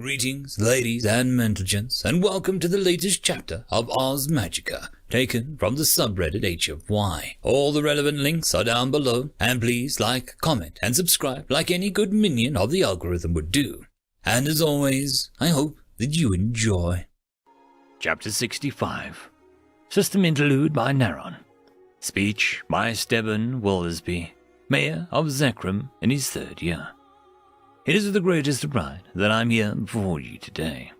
Greetings, ladies and gentlemen, and welcome to the latest chapter of Ars Magica, taken from the subreddit HFY. All the relevant links are down below, and please like, comment, and subscribe like any good minion of the algorithm would do. And as always, I hope that you enjoy. Chapter 65. System Interlude by Neron. Speech by Stephen Wildersby, Mayor of Zekrom in his third year. It is with the greatest pride that I'm here before you today.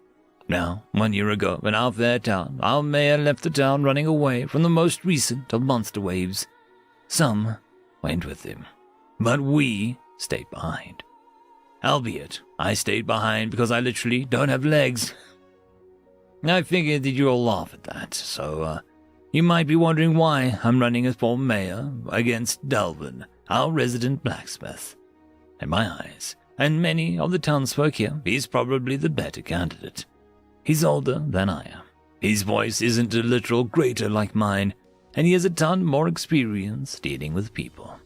Now, 1 year ago, in our fair town, our mayor left the town running away from the most recent of monster waves. Some went with him, but we stayed behind. Albeit, I stayed behind because I literally don't have legs. I figured that you'll laugh at that, so you might be wondering why I'm running as for mayor against Delvin, our resident blacksmith. In my eyes, and many of the townsfolk here, he's probably the better candidate. He's older than I am. His voice isn't a literal grater like mine, and he has a ton more experience dealing with people.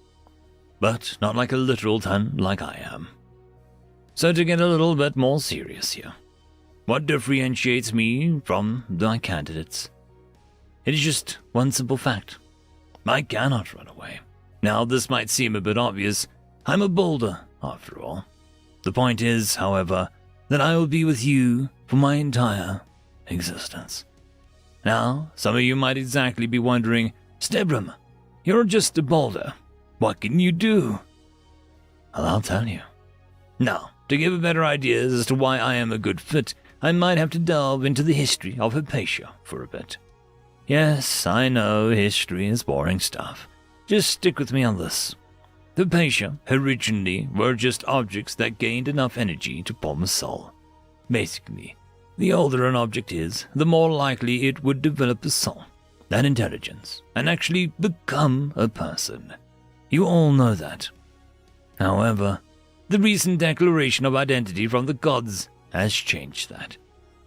But not like a literal ton like I am. So to get a little bit more serious here, what differentiates me from my candidates? It is just one simple fact. I cannot run away. Now, this might seem a bit obvious. I'm a boulder, after all. The point is, however, that I will be with you for my entire existence. Now, some of you might exactly be wondering, Stebrum, you're just a boulder. What can you do? Well, I'll tell you. Now, to give a better idea as to why I am a good fit, I might have to delve into the history of Hypatia for a bit. Yes, I know history is boring stuff. Just stick with me on this. Hypatia originally were just objects that gained enough energy to form a soul. Basically, the older an object is, the more likely it would develop a soul, that intelligence, and actually become a person. You all know that. However, the recent declaration of identity from the gods has changed that.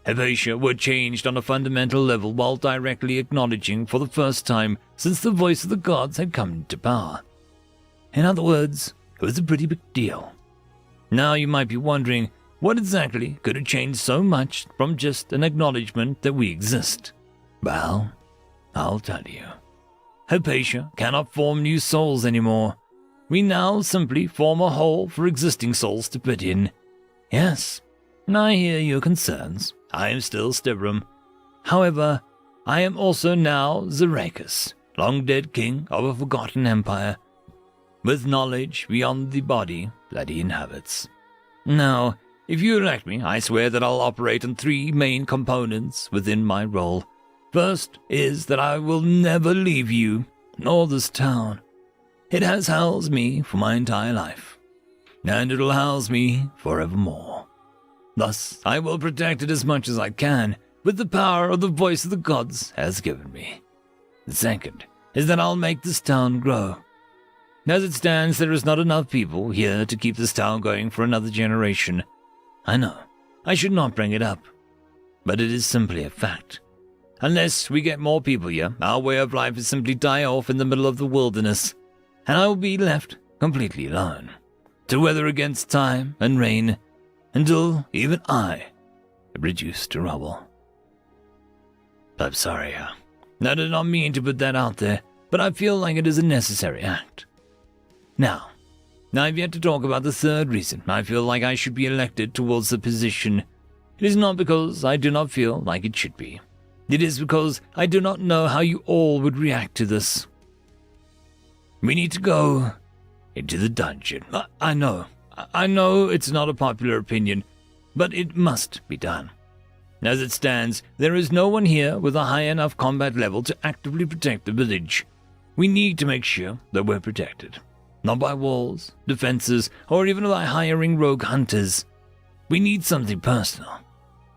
Hypatia were changed on a fundamental level while directly acknowledging for the first time since the voice of the gods had come into power. In other words, it was a pretty big deal. Now you might be wondering, what exactly could have changed so much from just an acknowledgement that we exist? Well, I'll tell you. Hypatia cannot form new souls anymore. We now simply form a hole for existing souls to fit in. Yes, I hear your concerns. I am still Stebrum. However, I am also now Zeracus, long-dead king of a forgotten empire, with knowledge beyond the body that he inhabits. Now, if you elect me, I swear that I'll operate on three main components within my role. First is that I will never leave you, nor this town. It has housed me for my entire life, and it'll house me forevermore. Thus, I will protect it as much as I can, with the power of the voice of the gods has given me. The second is that I'll make this town grow. As it stands, there is not enough people here to keep this town going for another generation. I know, I should not bring it up, but it is simply a fact. Unless we get more people here, our way of life is simply die off in the middle of the wilderness, and I will be left completely alone, to weather against time and rain, until even I am reduced to rubble. I'm sorry, I did not mean to put that out there, but I feel like it is a necessary act. Now, I've yet to talk about the third reason I feel like I should be elected towards the position. It is not because I do not feel like it should be. It is because I do not know how you all would react to this. We need to go into the dungeon. I know it's not a popular opinion, but it must be done. As it stands, there is no one here with a high enough combat level to actively protect the village. We need to make sure that we're protected. Not by walls, defenses, or even by hiring rogue hunters. We need something personal,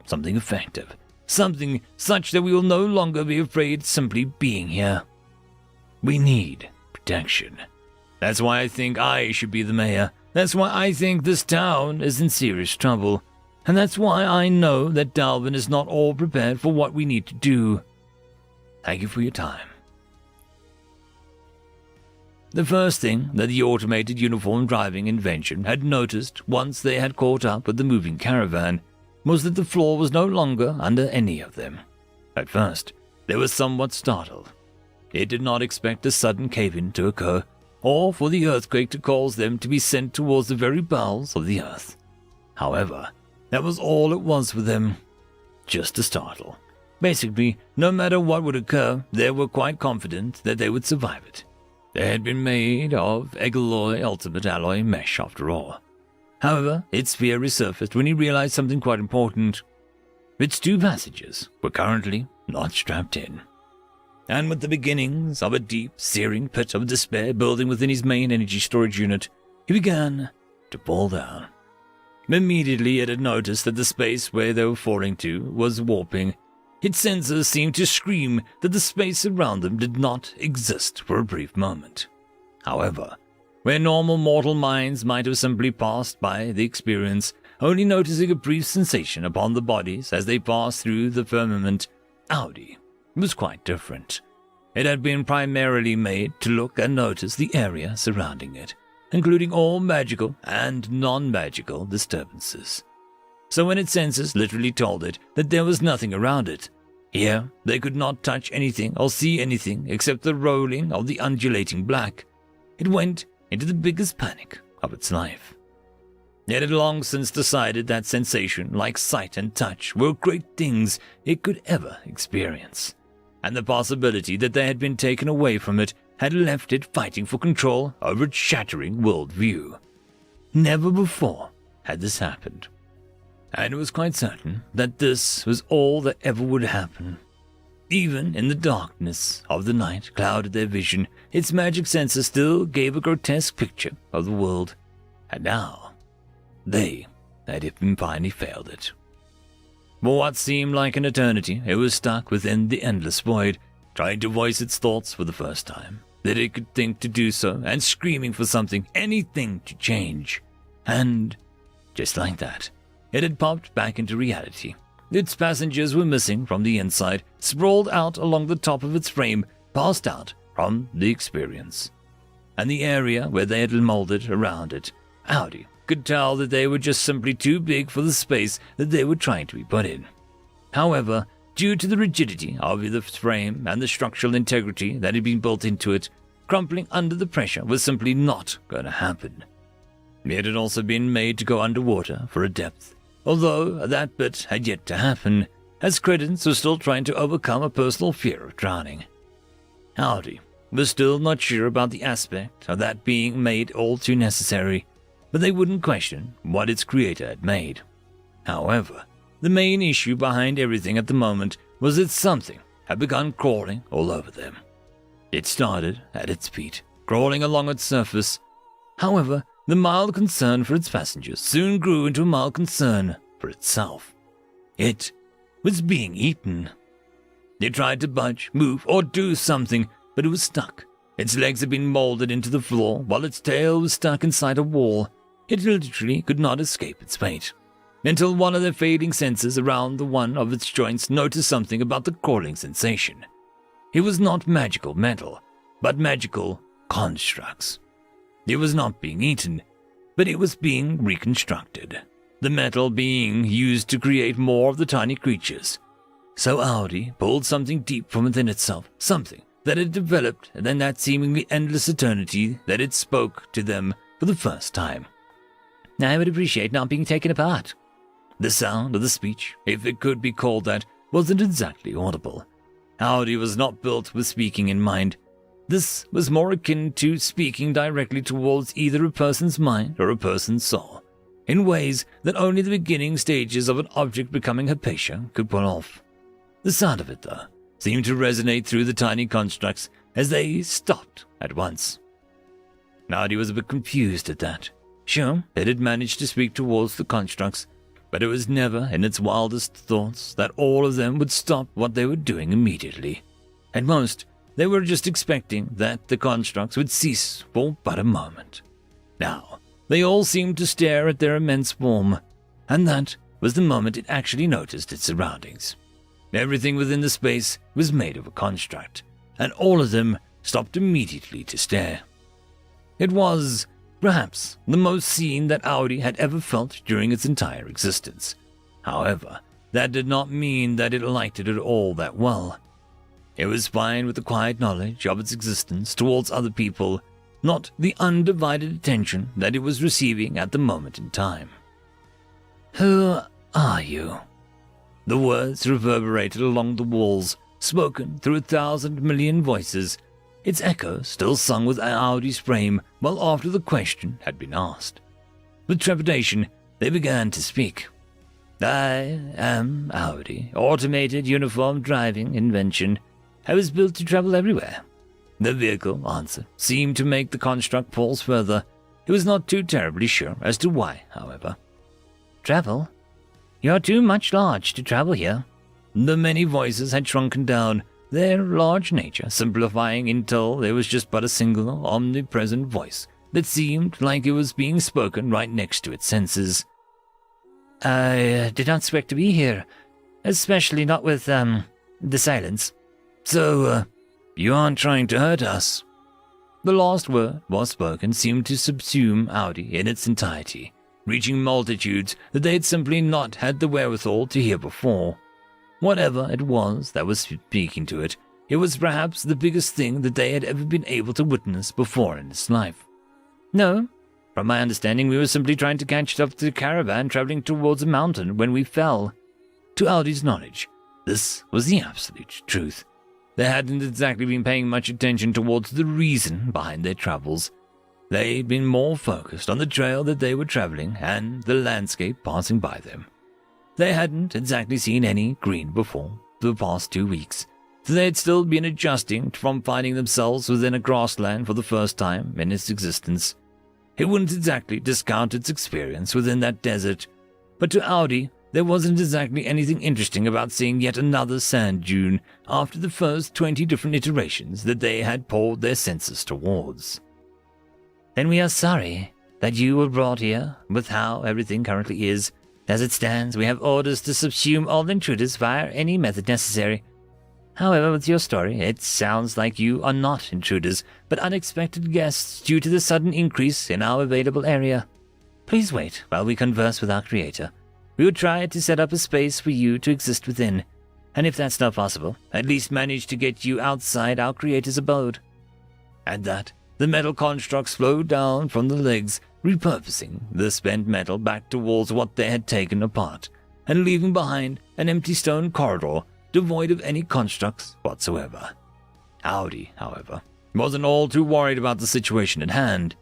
something effective, something such that we will no longer be afraid simply being here. We need protection. That's why I think I should be the mayor. That's why I think this town is in serious trouble. And that's why I know that Dalvin is not all prepared for what we need to do. Thank you for your time. The first thing that the automated uniform driving invention had noticed once they had caught up with the moving caravan was that the floor was no longer under any of them. At first, they were somewhat startled. They did not expect a sudden cave-in to occur, or for the earthquake to cause them to be sent towards the very bowels of the earth. However, that was all it was for them. Just a startle. Basically, no matter what would occur, they were quite confident that they would survive it. They had been made of Egaloy Ultimate Alloy Mesh after all. However, its fear resurfaced when he realized something quite important. Its 2 passengers were currently not strapped in. And with the beginnings of a deep, searing pit of despair building within his main energy storage unit, he began to fall down. Immediately it had noticed that the space where they were falling to was warping. Its sensors seemed to scream that the space around them did not exist for a brief moment. However, where normal mortal minds might have simply passed by the experience, only noticing a brief sensation upon the bodies as they passed through the firmament, Audi was quite different. It had been primarily made to look and notice the area surrounding it, including all magical and non-magical disturbances. So when its senses literally told it that there was nothing around it, here they could not touch anything or see anything except the rolling of the undulating black, it went into the biggest panic of its life. It had long since decided that sensation, like sight and touch, were great things it could ever experience, and the possibility that they had been taken away from it had left it fighting for control over its shattering worldview. Never before had this happened, and it was quite certain that this was all that ever would happen. Even in the darkness of the night clouded their vision, its magic senses still gave a grotesque picture of the world, and now they had even finally failed it. For what seemed like an eternity, it was stuck within the endless void, trying to voice its thoughts for the first time, that it could think to do so, and screaming for something, anything to change. And just like that, it had popped back into reality. Its passengers were missing from the inside, sprawled out along the top of its frame, passed out from the experience. And the area where they had molded around it, Audi could tell that they were just simply too big for the space that they were trying to be put in. However, due to the rigidity of the frame and the structural integrity that had been built into it, crumpling under the pressure was simply not going to happen. It had also been made to go underwater for a depth, although that bit had yet to happen, as Credence was still trying to overcome a personal fear of drowning. Audi was still not sure about the aspect of that being made all too necessary, but they wouldn't question what its creator had made. However, the main issue behind everything at the moment was that something had begun crawling all over them. It started at its feet, crawling along its surface. However, the mild concern for its passengers soon grew into a mild concern for itself. It was being eaten. It tried to budge, move, or do something, but it was stuck. Its legs had been molded into the floor, while its tail was stuck inside a wall. It literally could not escape its fate, until one of the fading senses around the one of its joints noticed something about the crawling sensation. It was not magical metal, but magical constructs. It was not being eaten, but it was being reconstructed, the metal being used to create more of the tiny creatures. So Audi pulled something deep from within itself, something that had developed in that seemingly endless eternity that it spoke to them for the first time. I would appreciate not being taken apart. The sound of the speech, if it could be called that, wasn't exactly audible. Audi was not built with speaking in mind. This was more akin to speaking directly towards either a person's mind or a person's soul, in ways that only the beginning stages of an object becoming Hypatia could pull off. The sound of it, though, seemed to resonate through the tiny constructs as they stopped at once. Audi was a bit confused at that. Sure, it had managed to speak towards the constructs, but it was never in its wildest thoughts that all of them would stop what they were doing immediately. At most, they were just expecting that the constructs would cease for but a moment. Now, they all seemed to stare at their immense form, and that was the moment it actually noticed its surroundings. Everything within the space was made of a construct, and all of them stopped immediately to stare. It was perhaps the most seen that Audi had ever felt during its entire existence. However, that did not mean that it liked it at all that well. It was fine with the quiet knowledge of its existence towards other people, not the undivided attention that it was receiving at the moment in time. "Who are you?" The words reverberated along the walls, spoken through 1,000 million voices, its echo still sung with Audi's frame well after the question had been asked. With trepidation, they began to speak. "I am Audi, automated uniform driving invention. I was built to travel everywhere." The vehicle answer seemed to make the construct pause further. He was not too terribly sure as to why, however. "Travel? You're too much large to travel here." The many voices had shrunken down, their large nature simplifying until there was just but a single omnipresent voice that seemed like it was being spoken right next to its senses. "I did not expect to be here, especially not with, the silence. So, you aren't trying to hurt us?" The last word was spoken seemed to subsume Audi in its entirety, reaching multitudes that they had simply not had the wherewithal to hear before. Whatever it was that was speaking to it, it was perhaps the biggest thing that they had ever been able to witness before in its life. "No. From my understanding, we were simply trying to catch up to the caravan traveling towards a mountain when we fell." To Audi's knowledge, this was the absolute truth. They hadn't exactly been paying much attention towards the reason behind their travels. They'd been more focused on the trail that they were traveling and the landscape passing by them. They hadn't exactly seen any green before the past 2 weeks, so they had still been adjusting from finding themselves within a grassland for the first time in its existence. It wouldn't exactly discount its experience within that desert, but to Audi, there wasn't exactly anything interesting about seeing yet another sand dune after the first 20 different iterations that they had poured their senses towards. "Then we are sorry that you were brought here with how everything currently is. As it stands, we have orders to subsume all intruders via any method necessary. However, with your story, it sounds like you are not intruders, but unexpected guests due to the sudden increase in our available area. Please wait while we converse with our creator. We will try to set up a space for you to exist within, and if that's not possible, at least manage to get you outside our creator's abode." At that, the metal constructs slowed down from the legs, repurposing the spent metal back towards what they had taken apart, and leaving behind an empty stone corridor devoid of any constructs whatsoever. Audi, however, wasn't all too worried about the situation at hand.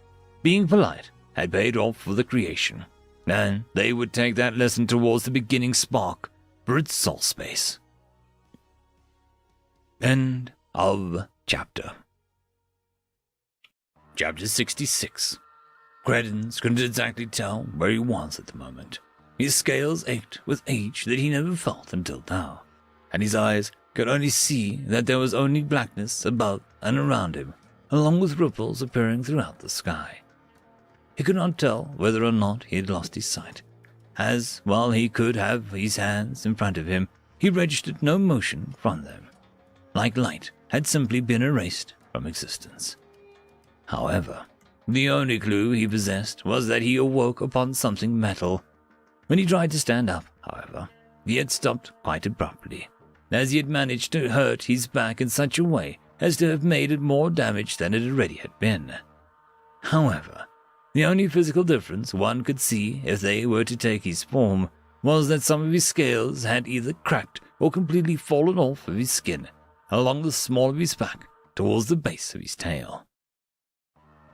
Being polite had paid off for the creation, and they would take that lesson towards the beginning spark for its soul space. End of chapter. Chapter 66. Credence couldn't exactly tell where he was at the moment. His scales ached with age that he never felt until now, and his eyes could only see that there was only blackness above and around him, along with ripples appearing throughout the sky. He could not tell whether or not he had lost his sight, as, while he could have his hands in front of him, he registered no motion from them, like light had simply been erased from existence. However, the only clue he possessed was that he awoke upon something metal. When he tried to stand up, however, he had stopped quite abruptly, as he had managed to hurt his back in such a way as to have made it more damage than it already had been. However, the only physical difference one could see if they were to take his form was that some of his scales had either cracked or completely fallen off of his skin, along the small of his back towards the base of his tail.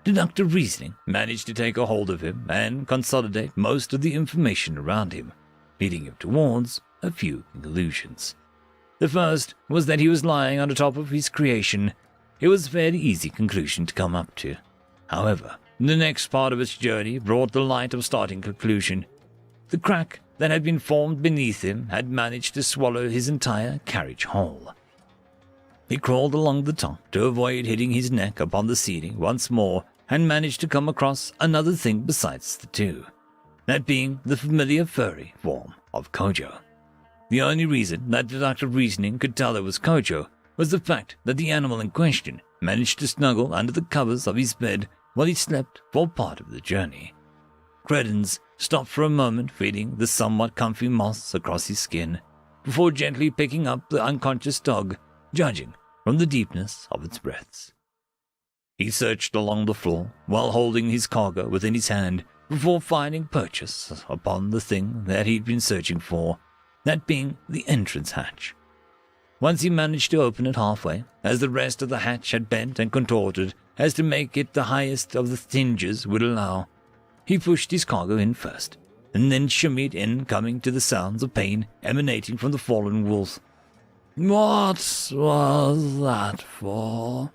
Deductive reasoning managed to take a hold of him and consolidate most of the information around him, leading him towards a few conclusions. The first was that he was lying on the top of his creation. It was a fairly easy conclusion to come up to. However, the next part of its journey brought the light of starting conclusion. The crack that had been formed beneath him had managed to swallow his entire carriage whole. He crawled along the top to avoid hitting his neck upon the ceiling once more and managed to come across another thing besides the two, that being the familiar furry form of Kojo. The only reason that deductive reasoning could tell it was Kojo was the fact that the animal in question managed to snuggle under the covers of his bed while he slept for part of the journey. Credence stopped for a moment, feeling the somewhat comfy moss across his skin, before gently picking up the unconscious dog, judging from the deepness of its breaths. He searched along the floor while holding his cargo within his hand before finding purchase upon the thing that he'd been searching for, that being the entrance hatch. Once he managed to open it halfway, as the rest of the hatch had bent and contorted as to make it the highest of the hinges would allow, he pushed his cargo in first, and then shimmied in, coming to the sounds of pain emanating from the fallen wolf. "What was that for?"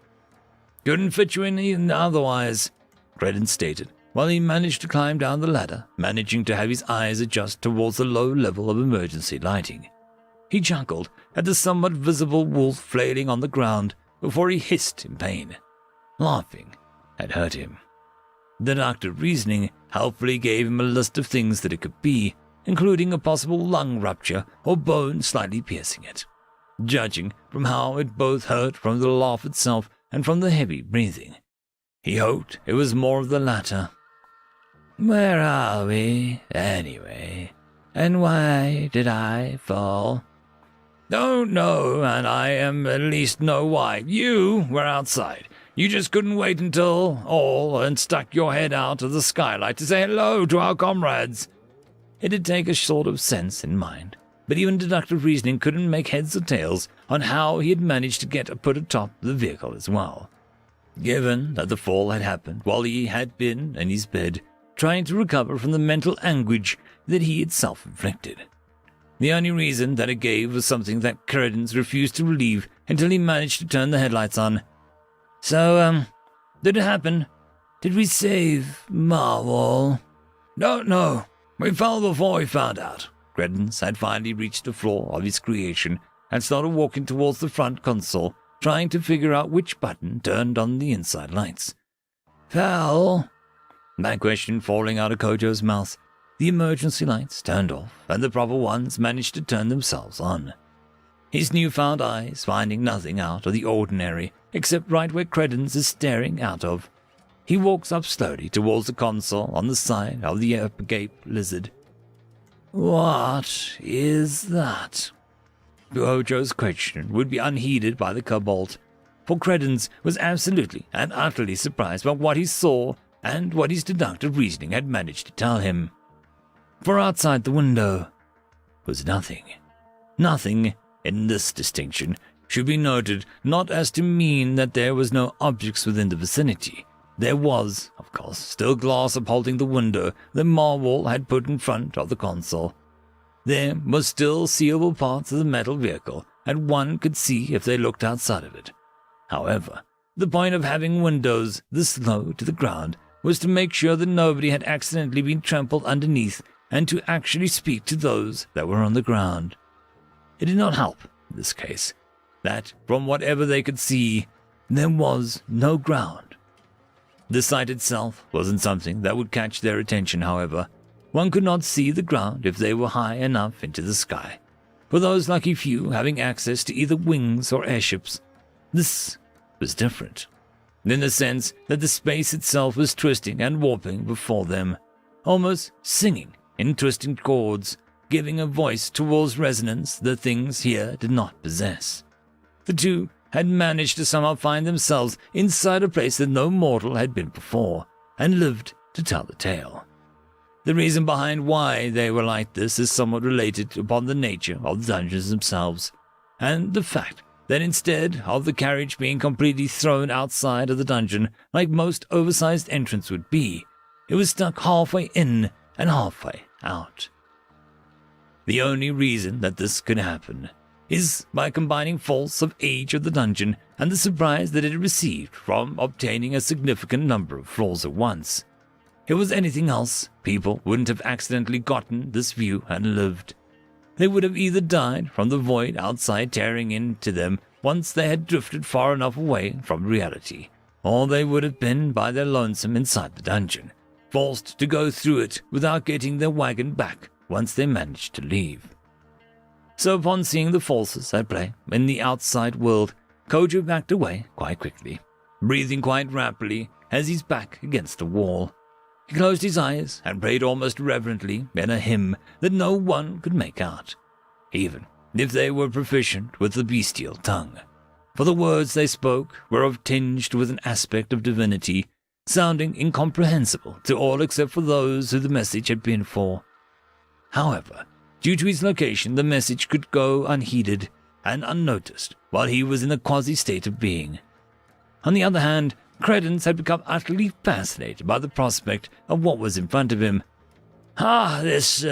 "Couldn't fit you in otherwise," Credence stated, while he managed to climb down the ladder, managing to have his eyes adjust towards the low level of emergency lighting. He chuckled at the somewhat visible wolf flailing on the ground before he hissed in pain. Laughing had hurt him. Deductive reasoning helpfully gave him a list of things that it could be, including a possible lung rupture or bone slightly piercing it, judging from how it both hurt from the laugh itself and from the heavy breathing. He hoped it was more of the latter. "Where are we, anyway? And why did I fall?" "Don't know, and I am at least know why. You were outside. You just couldn't wait until all and stuck your head out of the skylight to say hello to our comrades." It did take a sort of sense in mind, but even deductive reasoning couldn't make heads or tails on how he had managed to get put atop the vehicle as well. Given that the fall had happened while he had been in his bed, trying to recover from the mental anguish that he had self-inflicted. The only reason that it gave was something that Credence refused to believe until he managed to turn the headlights on. "So, did it happen? Did we save Marwall?" No. We fell before we found out." Credence had finally reached the floor of his creation and started walking towards the front console, trying to figure out which button turned on the inside lights. "Fell?" That question falling out of Kojo's mouth, the emergency lights turned off, and the proper ones managed to turn themselves on. His newfound eyes finding nothing out of the ordinary, except right where Credence is staring out of. He walks up slowly towards the console on the side of the agape lizard. "What is that?" Kojo's question would be unheeded by the kobold, for Credence was absolutely and utterly surprised by what he saw and what his deductive reasoning had managed to tell him. For outside the window was nothing. Nothing, in this distinction, should be noted not as to mean that there was no objects within the vicinity. There was, of course, still glass upholding the window that Marwall had put in front of the console. There was still seeable parts of the metal vehicle, and one could see if they looked outside of it. However, the point of having windows this low to the ground was to make sure that nobody had accidentally been trampled underneath and to actually speak to those that were on the ground. It did not help, in this case, that from whatever they could see, there was no ground. The sight itself wasn't something that would catch their attention, however. One could not see the ground if they were high enough into the sky. For those lucky few having access to either wings or airships, this was different, in the sense that the space itself was twisting and warping before them, almost singing in twisting chords, giving a voice towards resonance that things here did not possess. The two had managed to somehow find themselves inside a place that no mortal had been before, and lived to tell the tale. The reason behind why they were like this is somewhat related upon the nature of the dungeons themselves, and the fact that instead of the carriage being completely thrown outside of the dungeon like most oversized entrants would be, it was stuck halfway in and halfway out. The only reason that this could happen is by combining faults of age of the dungeon and the surprise that it received from obtaining a significant number of floors at once. If it was anything else, people wouldn't have accidentally gotten this view and lived. They would have either died from the void outside tearing into them once they had drifted far enough away from reality, or they would have been by their lonesome inside the dungeon, forced to go through it without getting their wagon back once they managed to leave. So upon seeing the forces at play in the outside world, Kojo backed away quite quickly, breathing quite rapidly as he's back against the wall. He closed his eyes and prayed almost reverently in a hymn that no one could make out, even if they were proficient with the bestial tongue, for the words they spoke were tinged with an aspect of divinity, sounding incomprehensible to all except for those who the message had been for. However, due to his location, the message could go unheeded and unnoticed while he was in a quasi-state of being. On the other hand, Credence had become utterly fascinated by the prospect of what was in front of him. This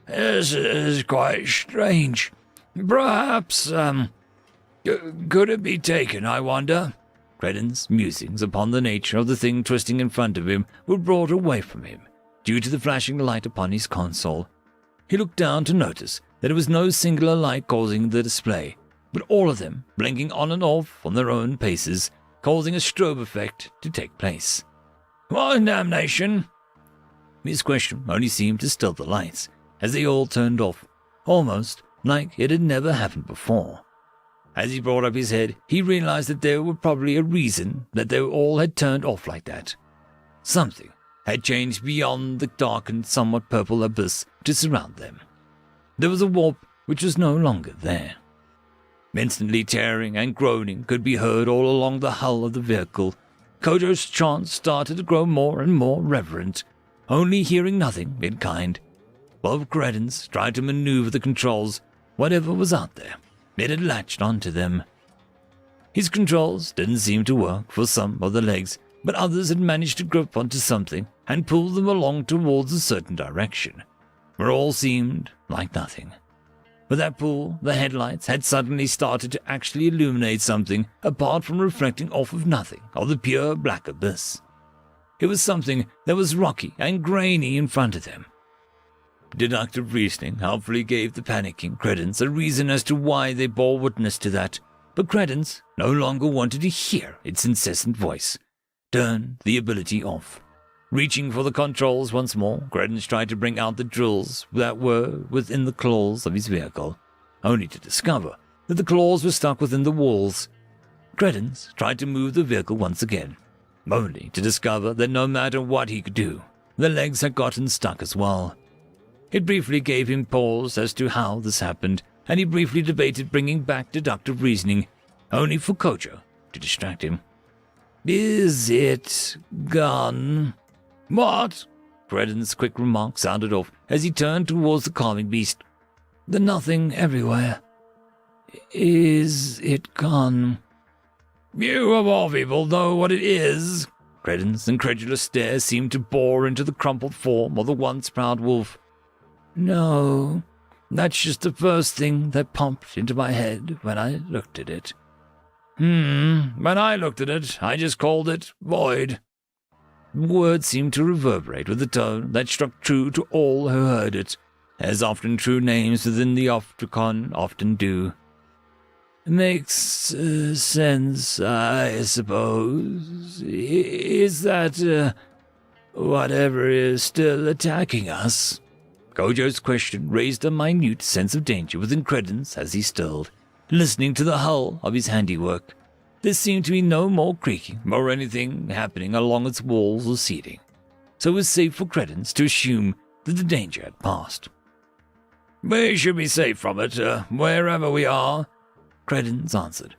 is quite strange. Perhaps, could it be taken, I wonder? Credence's musings upon the nature of the thing twisting in front of him were brought away from him, due to the flashing light upon his console. He looked down to notice that it was no singular light causing the display, but all of them blinking on and off on their own paces, causing a strobe effect to take place. What in damnation? His question only seemed to still the lights, as they all turned off, almost like it had never happened before. As he brought up his head, he realized that there were probably a reason that they all had turned off like that. Something had changed beyond the darkened, somewhat purple abyss to surround them. There was a warp which was no longer there. Instantly tearing and groaning could be heard all along the hull of the vehicle. Kojo's chant started to grow more and more reverent, only hearing nothing in kind. While Credence tried to maneuver the controls, whatever was out there, it had latched onto them. His controls didn't seem to work for some of the legs, but others had managed to grip onto something and pull them along towards a certain direction, where all seemed like nothing. With that pull, the headlights had suddenly started to actually illuminate something apart from reflecting off of nothing of the pure black abyss. It was something that was rocky and grainy in front of them. Deductive reasoning helpfully gave the panicking Credence a reason as to why they bore witness to that, but Credence no longer wanted to hear its incessant voice. Turned the ability off. Reaching for the controls once more, Credence tried to bring out the drills that were within the claws of his vehicle, only to discover that the claws were stuck within the walls. Credence tried to move the vehicle once again, only to discover that no matter what he could do, the legs had gotten stuck as well. It briefly gave him pause as to how this happened, and he briefly debated bringing back deductive reasoning, only for Kojo to distract him. Is it gone? What? Credence's quick remark sounded off as he turned towards the carving beast. The nothing everywhere. Is it gone? You of all people know what it is. Credence's incredulous stare seemed to bore into the crumpled form of the once proud wolf. No, that's just the first thing that popped into my head when I looked at it. When I looked at it, I just called it void. The words seemed to reverberate with a tone that struck true to all who heard it, as often true names within the Opticon often do. Makes sense, I suppose. Is that, whatever is still attacking us? Kojo's question raised a minute sense of danger within Credence as he stilled, listening to the hull of his handiwork. There seemed to be no more creaking or anything happening along its walls or seating, so it was safe for Credence to assume that the danger had passed. We should be safe from it, wherever we are, Credence answered.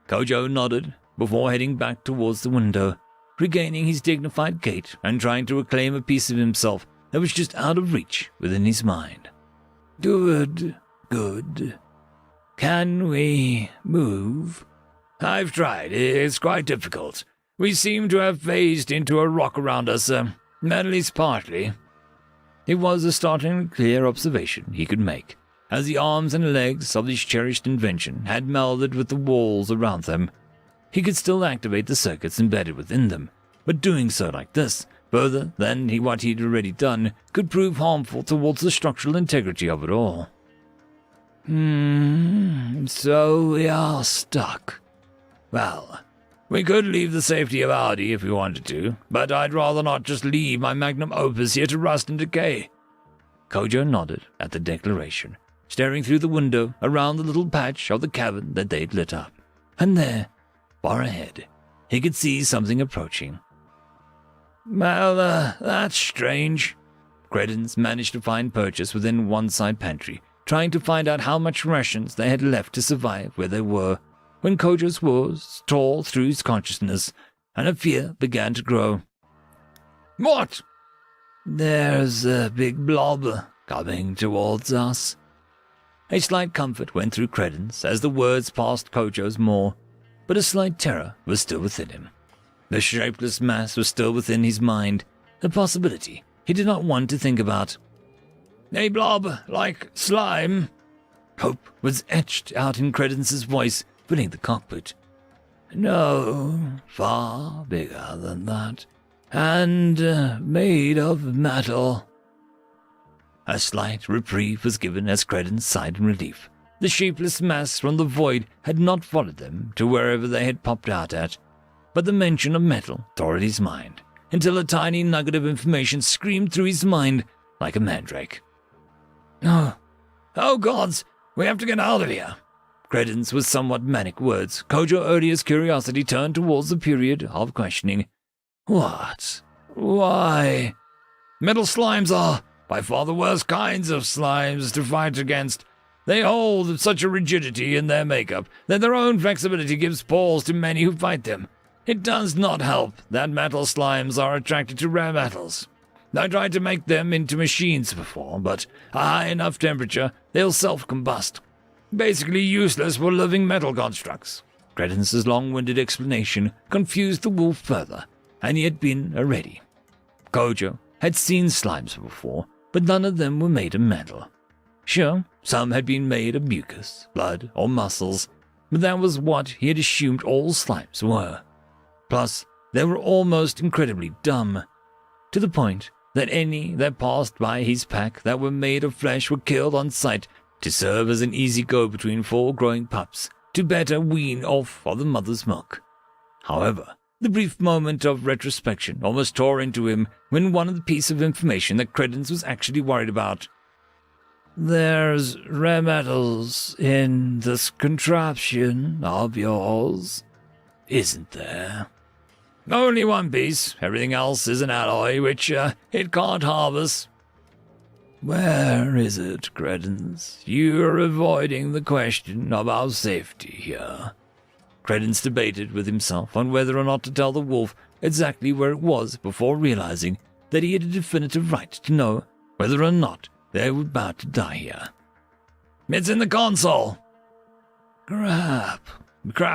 Kojo nodded before heading back towards the window, regaining his dignified gait and trying to reclaim a piece of himself that was just out of reach within his mind. Good. Can we move? I've tried. It's quite difficult. We seem to have phased into a rock around us, at least partly. It was a startlingly clear observation he could make, as the arms and legs of his cherished invention had melded with the walls around them. He could still activate the circuits embedded within them, but doing so like this, further than what he'd already done, could prove harmful towards the structural integrity of it all. So we are stuck. Well, we could leave the safety of Audi if we wanted to, but I'd rather not just leave my magnum opus here to rust and decay. Kojo nodded at the declaration, staring through the window around the little patch of the cavern that they'd lit up. And there, far ahead, he could see something approaching. Well, that's strange. Credence managed to find purchase within one side pantry, trying to find out how much rations they had left to survive where they were, when Kojo's words tore through his consciousness, and a fear began to grow. What? There's a big blob coming towards us. A slight comfort went through Credence as the words passed Kojo's maw, but a slight terror was still within him. The shapeless mass was still within his mind, a possibility he did not want to think about. A blob like slime. Hope was etched out in Credence's voice, filling the cockpit. No, far bigger than that, and made of metal. A slight reprieve was given as Credence sighed in relief. The shapeless mass from the void had not followed them to wherever they had popped out at, but the mention of metal tore at his mind, until a tiny nugget of information screamed through his mind like a mandrake. Oh gods, we have to get out of here. Credence was somewhat manic words. Kojo Odia's curiosity turned towards the period of questioning. What? Why? Metal slimes are by far the worst kinds of slimes to fight against. They hold such a rigidity in their makeup that their own flexibility gives pause to many who fight them. It does not help that metal slimes are attracted to rare metals. I tried to make them into machines before, but a high enough temperature, they'll self-combust. Basically useless for living metal constructs. Credence's long-winded explanation confused the wolf further, and he had been ready. Kojo had seen slimes before, but none of them were made of metal. Sure, some had been made of mucus, blood, or muscles, but that was what he had assumed all slimes were. Plus, they were almost incredibly dumb, to the point that any that passed by his pack that were made of flesh were killed on sight to serve as an easy go-between for growing pups to better wean off of the mother's milk. However, the brief moment of retrospection almost tore into him when one of the pieces of information that Credence was actually worried about. There's rare metals in this contraption of yours, isn't there? Only one piece. Everything else is an alloy, which it can't harvest. Where is it, Credence? You're avoiding the question of our safety here. Credence debated with himself on whether or not to tell the wolf exactly where it was before realizing that he had a definitive right to know whether or not they were about to die here. It's in the console. Crap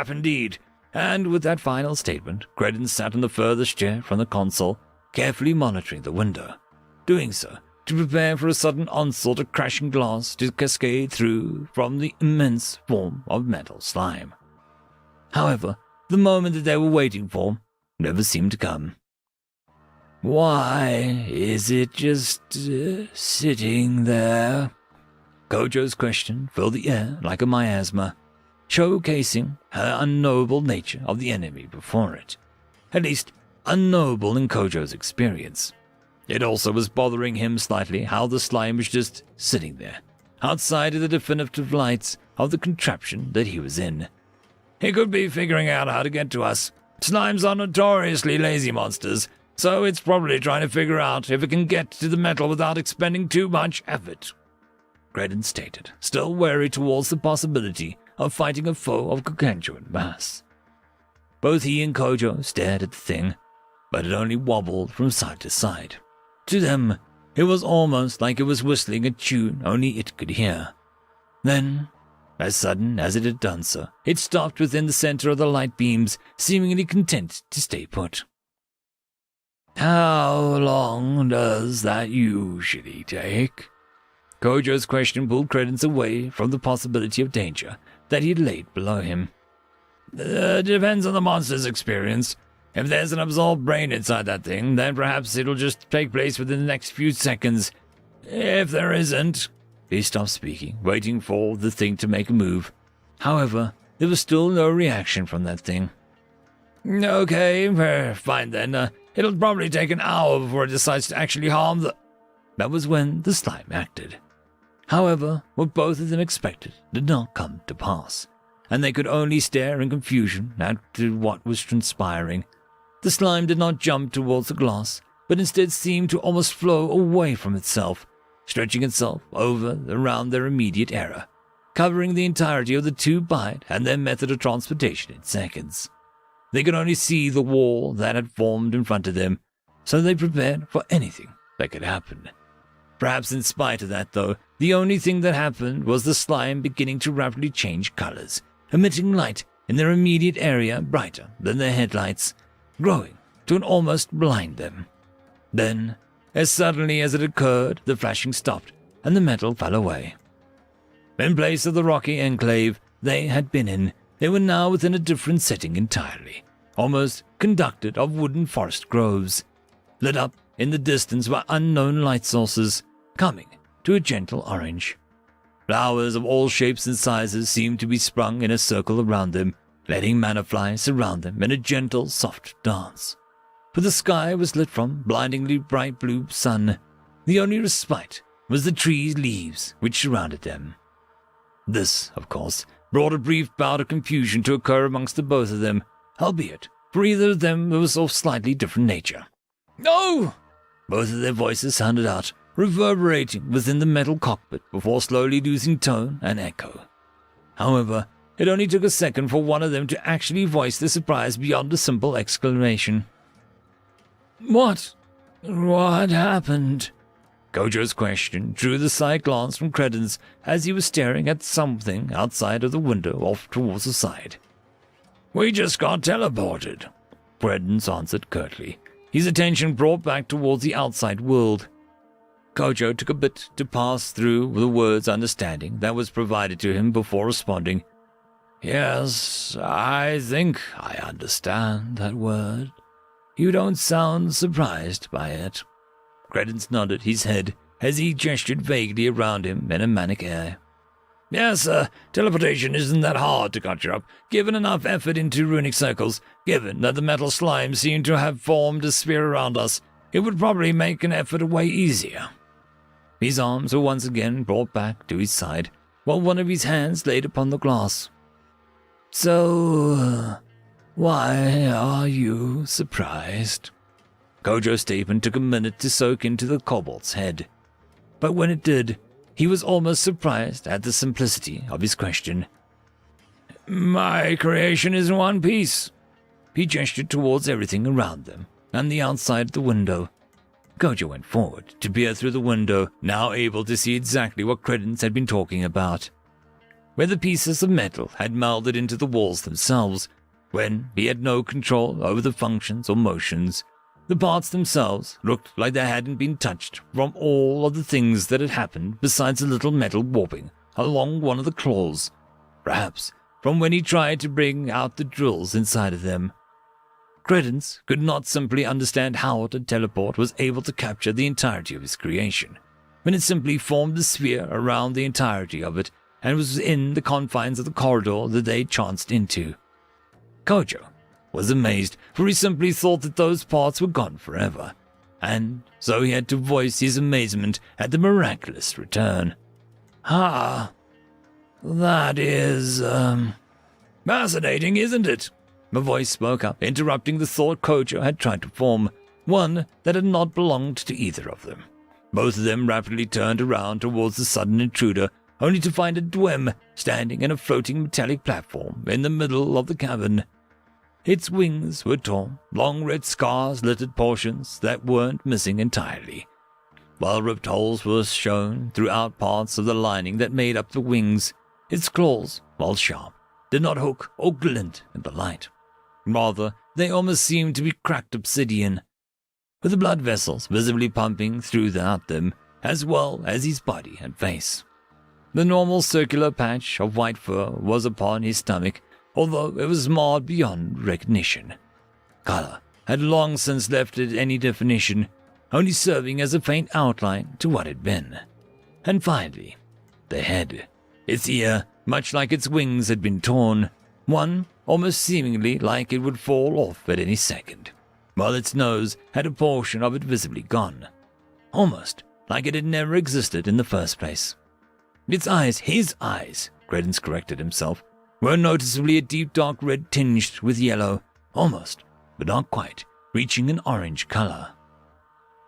indeed. And with that final statement, Credence sat in the furthest chair from the console, carefully monitoring the window, doing so to prepare for a sudden onslaught of crashing glass to cascade through from the immense form of metal slime. However, the moment that they were waiting for never seemed to come. Why is it just sitting there? Kojo's question filled the air like a miasma, showcasing her unknowable nature of the enemy before it. At least, unknowable in Kojo's experience. It also was bothering him slightly how the slime was just sitting there, outside of the definitive lights of the contraption that he was in. He could be figuring out how to get to us. Slimes are notoriously lazy monsters, so it's probably trying to figure out if it can get to the metal without expending too much effort. Credence stated, still wary towards the possibility of fighting a foe of gargantuan mass. Both he and Kojo stared at the thing, but it only wobbled from side to side. To them, it was almost like it was whistling a tune only it could hear. Then, as sudden as it had done so, it stopped within the center of the light beams, seemingly content to stay put. How long does that usually take? Kojo's question pulled Credence away from the possibility of danger that he had laid below him. Depends on the monster's experience. If there's an absorbed brain inside that thing, then perhaps it'll just take place within the next few seconds. If there isn't... He stopped speaking, waiting for the thing to make a move. However, there was still no reaction from that thing. Okay, fine then. It'll probably take an hour before it decides to actually harm the... That was when the slime acted. However, what both of them expected did not come to pass, and they could only stare in confusion at what was transpiring. The slime did not jump towards the glass, but instead seemed to almost flow away from itself, stretching itself around their immediate area, covering the entirety of the tube bite and their method of transportation in seconds. They could only see the wall that had formed in front of them, so they prepared for anything that could happen. Perhaps in spite of that, though, the only thing that happened was the slime beginning to rapidly change colors, emitting light in their immediate area brighter than their headlights, growing to an almost blind them. Then, as suddenly as it occurred, the flashing stopped and the metal fell away. In place of the rocky enclave they had been in, they were now within a different setting entirely, almost conducted of wooden forest groves, lit up in the distance by unknown light sources, coming to a gentle orange. Flowers of all shapes and sizes seemed to be sprung in a circle around them, letting manna flies surround them in a gentle, soft dance. For the sky was lit from blindingly bright blue sun. The only respite was the trees' leaves which surrounded them. This, of course, brought a brief bout of confusion to occur amongst the both of them, albeit for either of them it was of slightly different nature. "No!" Both of their voices sounded out, reverberating within the metal cockpit before slowly losing tone and echo. However, it only took a second for one of them to actually voice their surprise beyond a simple exclamation. What happened?" Gojo's question drew the side glance from Credence as he was staring at something outside of the window off towards the side. "We just got teleported," Credence answered curtly, his attention brought back towards the outside world. Gojo took a bit to pass through the word's understanding that was provided to him before responding. "Yes, I think I understand that word. You don't sound surprised by it." Credence nodded his head as he gestured vaguely around him in a manic air. "Yes, teleportation isn't that hard to conjure up, given enough effort into runic circles. Given that the metal slime seemed to have formed a sphere around us, it would probably make an effort way easier." His arms were once again brought back to his side, while one of his hands laid upon the glass. "So, why are you surprised?" Gojo's statement took a minute to soak into the kobold's head, but when it did, he was almost surprised at the simplicity of his question. "My creation is in one piece." He gestured towards everything around them and the outside of the window. Gojo went forward to peer through the window, now able to see exactly what Credence had been talking about, where the pieces of metal had melded into the walls themselves, when he had no control over the functions or motions. The parts themselves looked like they hadn't been touched from all of the things that had happened besides a little metal warping along one of the claws, perhaps from when he tried to bring out the drills inside of them. Credence could not simply understand how the teleport was able to capture the entirety of his creation, when it simply formed a sphere around the entirety of it and was in the confines of the corridor that they chanced into. Gojo was amazed, for he simply thought that those parts were gone forever, and so he had to voice his amazement at the miraculous return. "Ah, that is, fascinating, isn't it?" A voice spoke up, interrupting the thought Gojo had tried to form, one that had not belonged to either of them. Both of them rapidly turned around towards the sudden intruder, only to find a Dwem standing in a floating metallic platform in the middle of the cavern. Its wings were torn, long red scars littered portions that weren't missing entirely, while ripped holes were shown throughout parts of the lining that made up the wings. Its claws, while sharp, did not hook or glint in the light. Rather, they almost seemed to be cracked obsidian, with the blood vessels visibly pumping throughout them, as well as his body and face. The normal circular patch of white fur was upon his stomach, although it was marred beyond recognition. Color had long since left it any definition, only serving as a faint outline to what it had been. And finally, the head. Its ear, much like its wings, had been torn, one almost seemingly like it would fall off at any second, while its nose had a portion of it visibly gone, almost like it had never existed in the first place. Its eyes, his eyes, Credence corrected himself, were noticeably a deep dark red tinged with yellow, almost, but not quite, reaching an orange color.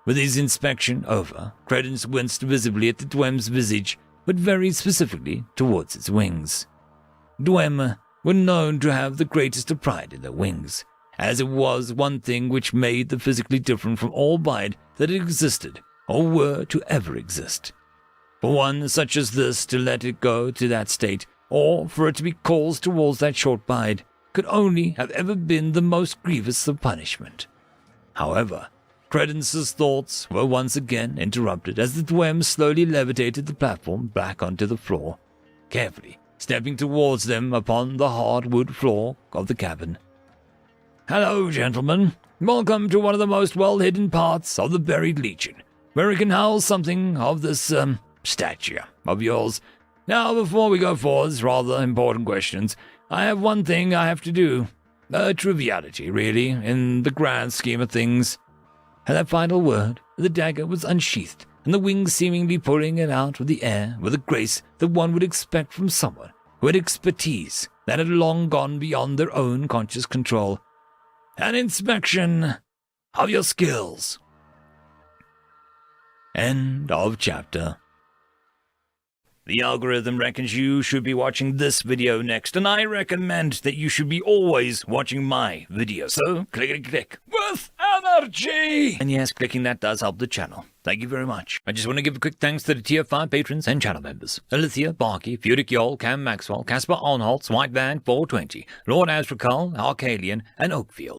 With his inspection over, Credence winced visibly at the Dwem's visage, but very specifically towards its wings. Dwem were known to have the greatest of pride in their wings, as it was one thing which made them physically different from all bide that existed or were to ever exist. For one such as this to let it go to that state, or for it to be caused towards that short bide, could only have ever been the most grievous of punishment. However, Credence's thoughts were once again interrupted as the Dwem slowly levitated the platform back onto the floor, carefully stepping towards them upon the hard wood floor of the cabin. "Hello, gentlemen. Welcome to one of the most well-hidden parts of the buried Legion, where we can house something of this, stature of yours. Now, before we go forward, rather important questions, I have one thing I have to do. A triviality, really, in the grand scheme of things." At that final word, the dagger was unsheathed, and the wings seemingly pulling it out of the air with a grace that one would expect from someone who had expertise that had long gone beyond their own conscious control. "An inspection of your skills." End of chapter. The algorithm reckons you should be watching this video next, and I recommend that you should be always watching my video. So, click with energy! And yes, clicking that does help the channel. Thank you very much. I just want to give a quick thanks to the Tier 5 patrons and channel members: Alithia, Barky, Fudic Yol, Cam Maxwell, Caspar Arnholtz, White Van 420, Lord Asrakal, Arcalian, and Oakfield.